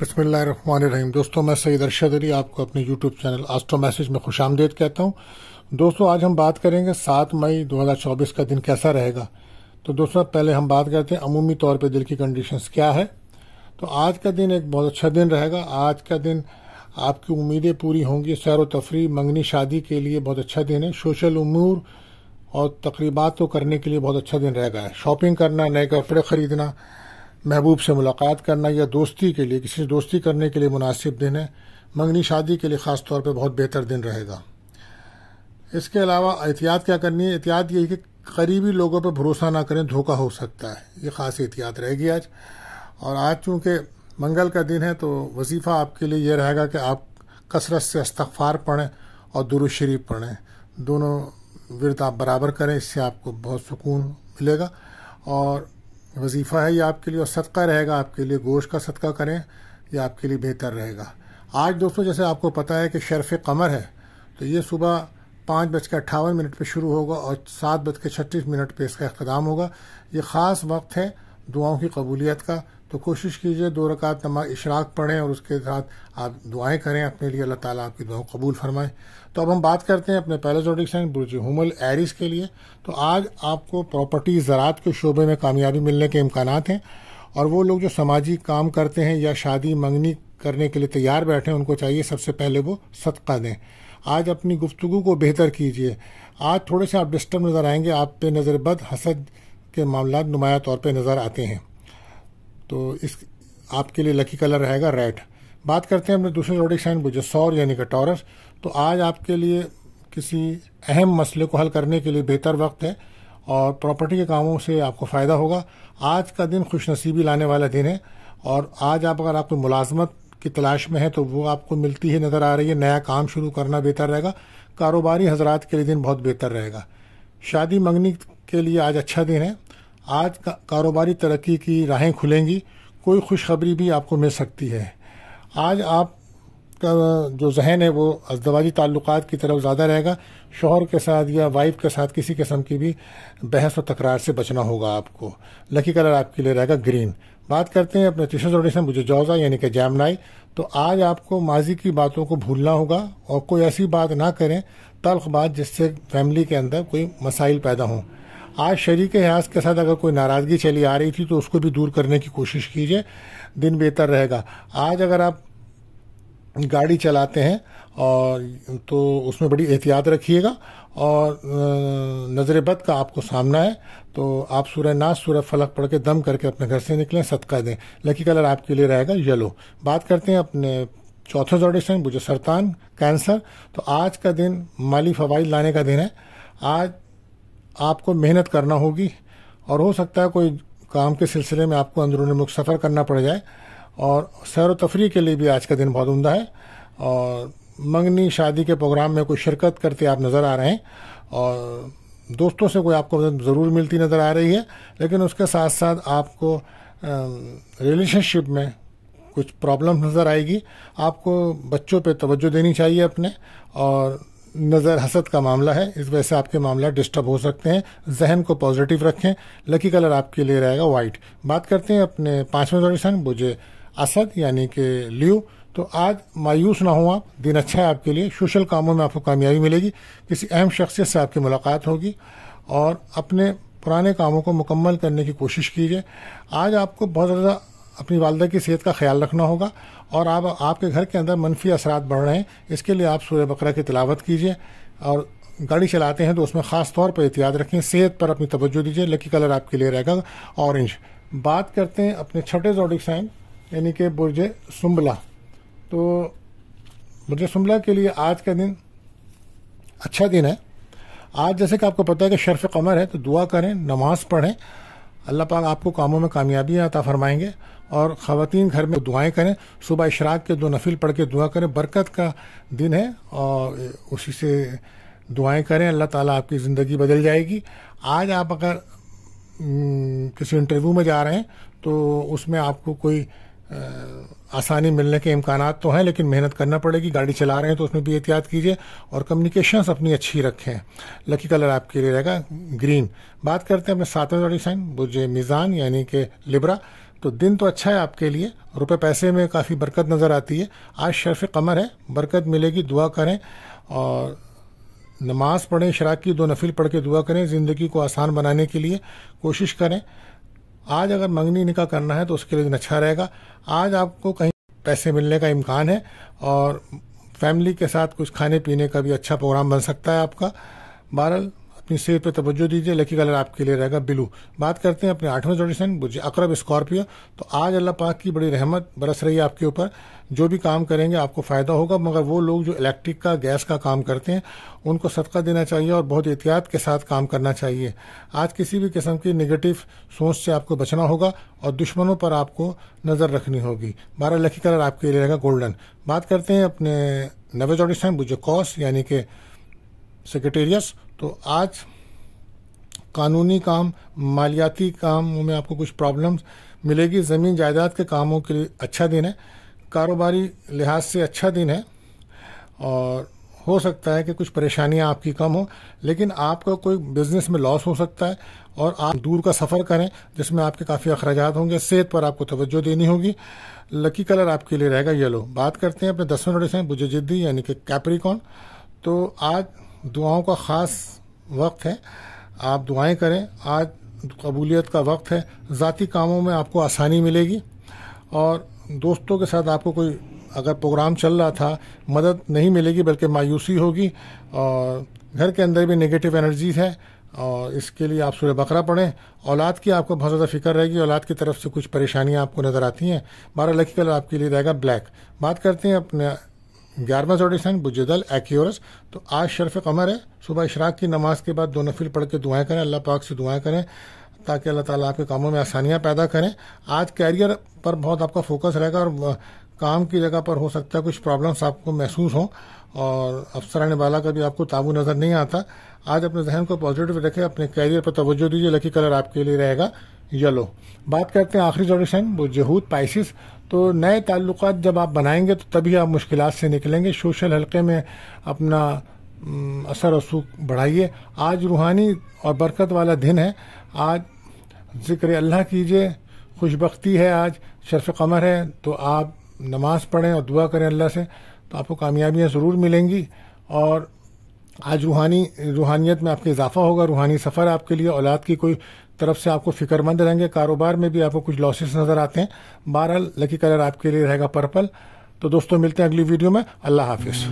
बिस्मिल्लाहिर्रहमानिर्रहीम। दोस्तों, मैं सईद अरशद अली आपको अपने यूट्यूब चैनल एस्ट्रो मैसेज में खुश आमदीद कहता हूँ। दोस्तों, आज हम बात करेंगे 7 मई 2024 का दिन कैसा रहेगा। तो दोस्तों, पहले हम बात करते हैं अमूमी तौर पे दिल की कंडीशंस क्या है। तो आज का दिन एक बहुत अच्छा दिन रहेगा। आज का दिन आपकी उम्मीदें पूरी होंगी। सैर व तफरीह, मंगनी, शादी के लिए बहुत अच्छा दिन है। सोशल उमूर और तकरीबात को करने के लिए बहुत अच्छा दिन रहेगा। शॉपिंग करना, नए कपड़े खरीदना, महबूब से मुलाकात करना या दोस्ती के लिए, किसी से दोस्ती करने के लिए मुनासिब दिन है। मंगनी शादी के लिए ख़ास तौर पे बहुत बेहतर दिन रहेगा। इसके अलावा एहतियात क्या करनी है? एहतियात ये है कि करीबी लोगों पर भरोसा ना करें, धोखा हो सकता है। ये ख़ास एहतियात रहेगी आज। और आज चूँकि मंगल का दिन है तो वजीफ़ा आपके लिए ये रहेगा कि आप कसरत से इस्तग़फ़ार पढ़ें और दुरूद शरीफ पढ़ें। दोनों विर्द आप बराबर करें, इससे आपको बहुत सुकून मिलेगा। और वजीफ़ा है ये आपके लिए। और सदका रहेगा आपके लिए, गोश्त का सदका करें, ये आपके लिए बेहतर रहेगा। आज दोस्तों, जैसे आपको पता है कि शर्फ़ कमर है, तो ये सुबह 5:58 पे शुरू होगा और 7:36 पे इसका इख्तिताम होगा। ये ख़ास वक्त है दुआओं की कबूलियत का। तो कोशिश कीजिए 2 रकात नमाज इशराक पढ़ें और उसके साथ आप दुआएं करें अपने लिए, अल्लाह ताला आपकी दुआओं कबूल फरमाए। तो अब हम बात करते हैं अपने पहले ज़ोडिक साइन बुर्ज हुमल एरिस के लिए। तो आज आपको प्रॉपर्टी ज़राअत के शोबे में कामयाबी मिलने के इम्कानात हैं। और वो लोग जो समाजी काम करते हैं या शादी मंगनी करने के लिए तैयार बैठे हैं, उनको चाहिए सबसे पहले वो सदका दें। आज अपनी गुफ्तगू को बेहतर कीजिए। आज थोड़े से आप डिस्टर्ब नज़र आएंगे। आप पे नज़र बद हसद के मामला नुमाया तौर पर नज़र आते हैं। तो इस आपके लिए लकी कलर रहेगा रेड। बात करते हैं अपने दूसरे ज़ोडिक साइन बुर्ज सौर यानी कि टॉरस। तो आज आपके लिए किसी अहम मसले को हल करने के लिए बेहतर वक्त है और प्रॉपर्टी के कामों से आपको फ़ायदा होगा। आज का दिन खुशनसीबी लाने वाला दिन है। और आज आप अगर आपको मुलाजमत की तलाश में है तो वो आपको मिलती ही नज़र आ रही है। नया काम शुरू करना बेहतर रहेगा। कारोबारी हजरात के लिए दिन बहुत बेहतर रहेगा। शादी मंगनी के लिए आज अच्छा दिन है। आज कारोबारी तरक्की की राहें खुलेंगी। कोई खुशखबरी भी आपको मिल सकती है। आज आपका जो जहन है वो अज़दवाजी ताल्लुकात की तरफ ज़्यादा रहेगा। शौहर के साथ या वाइफ के साथ किसी किस्म की भी बहस और तकरार से बचना होगा आपको। लकी कलर आपके लिए रहेगा ग्रीन। बात करते हैं अपने तीसरे ज़ोडिक साइन बुर्ज जौज़ा यानी कि जैमनाई। तो आज आपको माजी की बातों को भूलना होगा और कोई ऐसी बात ना करें, तल्ख बात, जिससे फैमिली के अंदर कोई मसाइल पैदा हों। आज शरीक हयास के साथ अगर कोई नाराज़गी चली आ रही थी तो उसको भी दूर करने की कोशिश कीजिए, दिन बेहतर रहेगा। आज अगर आप गाड़ी चलाते हैं और तो उसमें बड़ी एहतियात रखिएगा। और नज़र बद का आपको सामना है तो आप सूरह नास, सूरह फलक पढ़ के दम करके अपने घर से निकलें, सदका दें। लकी कलर आपके लिए रहेगा येलो। बात करते हैं अपने चौथे ज़ोडिक साइन बुर्ज सरतान कैंसर। तो आज का दिन माली फ़वाइद लाने का दिन है। आज आपको मेहनत करना होगी और हो सकता है कोई काम के सिलसिले में आपको अंदरूनी मुल्क सफ़र करना पड़ जाए। और सैर व तफरीह के लिए भी आज का दिन बहुत उम्दा है। और मंगनी शादी के प्रोग्राम में कोई शिरकत करते आप नज़र आ रहे हैं और दोस्तों से कोई आपको ज़रूर मिलती नज़र आ रही है। लेकिन उसके साथ साथ आपको रिलेशनशिप में कुछ प्रॉब्लम नज़र आएगी। आपको बच्चों पे तवज्जो देनी चाहिए अपने। और नज़र हसद का मामला है, इस वजह से आपके मामला डिस्टर्ब हो सकते हैं। जहन को पॉजिटिव रखें। लकी कलर आपके लिए रहेगा वाइट। बात करते हैं अपने 5वें ज़ोडिक साइन बुर्ज असद यानी कि लियो। तो आज मायूस ना हो आप, दिन अच्छा है आपके लिए। सोशल कामों में आपको कामयाबी मिलेगी। किसी अहम शख्सियत से आपकी मुलाकात होगी और अपने पुराने कामों को मुकम्मल करने की कोशिश कीजिए। आज आपको बहुत ज़्यादा अपनी वालदा की सेहत का ख्याल रखना होगा। और आपके घर के अंदर मनफी असरात बढ़ रहे हैं, इसके लिए आप सूरह बकरा की तिलावत कीजिए। और गाड़ी चलाते हैं तो उसमें ख़ास तौर पर एहतियात रखें। सेहत पर अपनी तवज्जो दीजिए। लकी कलर आपके लिए रहेगा ऑरेंज। बात करते हैं अपने छठे ज़ोडिक साइन यानी कि बुर्ज सुंबला। तो बुर्ज सुंबला के लिए आज का दिन अच्छा दिन है। आज जैसे कि आपको पता है कि शर्फ़ कमर है, तो दुआ करें, नमाज़ पढ़ें, अल्लाह पाक आपको कामों में कामयाबी अता फरमाएंगे। और ख़वातीन घर में दुआएं करें। सुबह इशराक के 2 नफिल पढ़ के दुआ करें। बरकत का दिन है और उसी से दुआएं करें, अल्लाह ताला आपकी ज़िंदगी बदल जाएगी। आज आप अगर किसी इंटरव्यू में जा रहे हैं तो उसमें आपको कोई आसानी मिलने के इम्कानात तो हैं, लेकिन मेहनत करना पड़ेगी। गाड़ी चला रहे हैं तो उसमें भी एहतियात कीजिए और कम्युनिकेशंस अपनी अच्छी रखें। लकी कलर आपके लिए रहेगा ग्रीन। बात करते हैं अपने 7वें ज़ोडिक साइन बुर्ज मीज़ान यानी कि लिब्रा। تو دن تو اچھا ہے آپ کے لیے، روپے پیسے میں کافی برکت نظر آتی ہے. آج شرف قمر ہے، برکت ملے گی. دعا کریں اور نماز پڑھیں، اشراق کی 2 نفل پڑھ کے دعا کریں. زندگی کو آسان بنانے کے لیے کوشش کریں. آج اگر منگنی نکاح کرنا ہے تو اس کے لیے دن اچھا رہے گا. آج آپ کو کہیں پیسے ملنے کا امکان ہے اور فیملی کے ساتھ کچھ کھانے پینے کا بھی اچھا پروگرام بن سکتا ہے آپ کا. بہرحال اپنی صحت پہ توجہ دیجیے. لکی کلر آپ کے لیے رہے گا بلو. بات کرتے ہیں اپنے 8ویں زوڈی سائن برج عقرب اسکارپیو. تو آج اللہ پاک کی بڑی رحمت برس رہی ہے آپ کے اوپر. جو بھی کام کریں گے آپ کو فائدہ ہوگا، مگر وہ لوگ جو الیکٹرک کا گیس کا کام کرتے ہیں ان کو صدقہ دینا چاہیے اور بہت احتیاط کے ساتھ کام کرنا چاہیے. آج کسی بھی قسم کی نگیٹو سوچ سے آپ کو بچنا ہوگا اور دشمنوں پر آپ کو نظر رکھنی ہوگی. 12 لکی کلر آپ کے لیے رہے گا گولڈن. بات کرتے ہیں اپنے 9ویں زوڈی سائن برج قوس یعنی کہ سیکریٹریس. تو آج قانونی کام، مالیاتی کاموں میں آپ کو کچھ پرابلمز ملے گی. زمین جائیداد کے کاموں کے لیے اچھا دن ہے. کاروباری لحاظ سے اچھا دن ہے اور ہو سکتا ہے کہ کچھ پریشانیاں آپ کی کم ہوں، لیکن آپ کا کوئی بزنس میں لاس ہو سکتا ہے اور آپ دور کا سفر کریں جس میں آپ کے کافی اخراجات ہوں گے. صحت پر آپ کو توجہ دینی ہوگی. لکی کلر آپ کے لیے رہے گا یلو. بات کرتے ہیں اپنے 10ویں زوڈی سائن برج جدی یعنی کہ کیپریکون. تو آج دعاؤں کا خاص وقت ہے، آپ دعائیں کریں. آج قبولیت کا وقت ہے. ذاتی کاموں میں آپ کو آسانی ملے گی اور دوستوں کے ساتھ آپ کو کوئی اگر پروگرام چل رہا تھا مدد نہیں ملے گی بلکہ مایوسی ہوگی. اور گھر کے اندر بھی نگیٹو انرجیز ہے اور اس کے لیے آپ سورہ بقرہ پڑھیں. اولاد کی آپ کو بہت زیادہ فکر رہے گی، اولاد کی طرف سے کچھ پریشانیاں آپ کو نظر آتی ہیں. 12 لکی کلر آپ کے لیے رہے گا بلیک. بات کرتے ہیں اپنے 11واں زوڈی سائن برج دل ایکیورس. تو آج شرف قمر ہے. صبح اشراق کی نماز کے بعد 2 نفل پڑھ کے دعائیں کریں. اللہ پاک سے دعائیں کریں تاکہ اللہ تعالیٰ آپ کے کاموں میں آسانیاں پیدا کریں. آج کیریئر پر بہت آپ کا فوکس رہے گا اور کام کی جگہ پر ہو سکتا ہے کچھ پرابلمس آپ کو محسوس ہوں اور افسران بالا کا بھی آپ کو تعاون نظر نہیں آتا. آج اپنے ذہن کو پازیٹیو رکھیں، اپنے کیریئر پر توجہ دیجیے. لکی کلر آپ کے لیے رہے گا یلو. بات کرتے ہیں آخری زوڈی سائن برج حوت پائسس. تو نئے تعلقات جب آپ بنائیں گے تو تبھی آپ مشکلات سے نکلیں گے. سوشل حلقے میں اپنا اثر و رسوخ بڑھائیے. آج روحانی اور برکت والا دن ہے. آج ذکر اللہ کیجیے، خوش بختی ہے. آج شرف قمر ہے تو آپ نماز پڑھیں اور دعا کریں اللہ سے تو آپ کو کامیابیاں ضرور ملیں گی. اور آج روحانیت میں آپ کا اضافہ ہوگا. روحانی سفر آپ کے لیے. اولاد کی کوئی طرف سے آپ کو فکر مند رہیں گے. کاروبار میں بھی آپ کو کچھ لاسز نظر آتے ہیں. 12 لکی کلر آپ کے لیے رہے گا پرپل. تو دوستوں ملتے ہیں اگلی ویڈیو میں. اللہ حافظ.